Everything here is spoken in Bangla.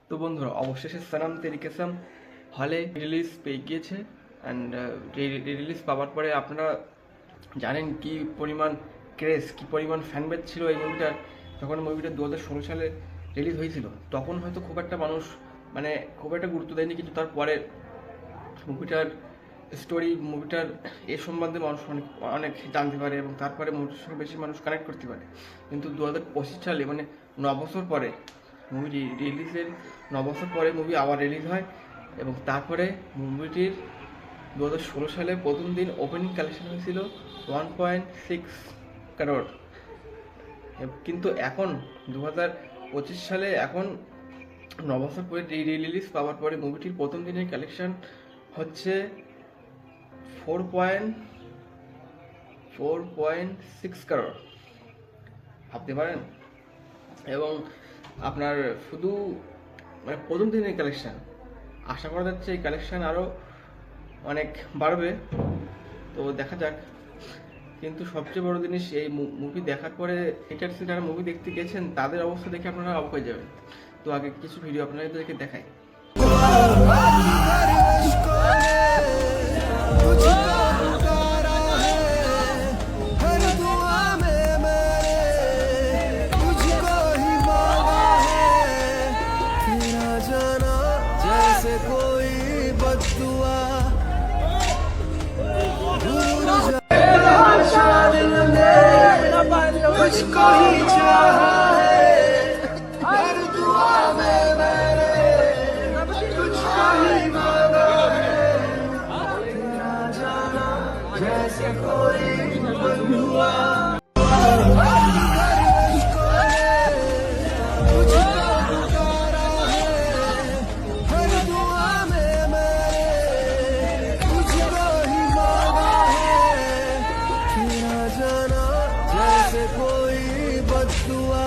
তো বন্ধুরা, অবশেষে সনম তেরি কসম হলে রিলিজ পেয়ে গিয়েছে। অ্যান্ড রিলিজ পাওয়ার পরে আপনারা জানেন কি পরিমাণ ক্রেজ, কি পরিমাণ ফ্যানবেজ ছিল এই মুভিটার। যখন মুভিটা 2016 সালে রিলিজ হয়েছিল তখন হয়তো খুব একটা মানুষ খুব একটা গুরুত্ব দেয়নি, কিন্তু তারপরে মুভিটার স্টোরি, মুভিটার এ সম্বন্ধে মানুষ অনেক অনেক জানতে পারে এবং তারপরে মুভিটার সঙ্গে বেশি মানুষ কানেক্ট করতে পারে। কিন্তু 2025 সালে 9 বছর পরে মুভি রিলিজের 9 বছর পরে মুভি আবার রিলিজ হয় এবং তারপরে মুভিটির 2016 সালে প্রথম দিন ওপেনিং কালেকশন হয়েছিল 1.6 কারোর। কিন্তু এখন 2025 সালে এখন 9 বছর পরে রিলিজ পাওয়ার পরে মুভিটির প্রথম দিনের কালেকশন হচ্ছে 4.6 কারোর, ভাবতে পারেন। এবং আপনার শুধু প্রথম দিনের কালেকশন, আশা করা যাচ্ছে এই কালেকশন আরও অনেক বাড়বে, তো দেখা যাক। কিন্তু সবচেয়ে বড় জিনিস, এই মুভি দেখার পরে থিয়েটার্সে যারা মুভি দেখতে গেছেন তাদের অবস্থা দেখে আপনারা অবাক হয়ে যাবেন। তো আগে কিছু ভিডিও আপনাদেরকে দেখাই। मुझको ही चाहा है हर दुआ में मैंने तुझको ही मांगा है तेरा जाना जैसे कोई बंधुआ कोई बददुआ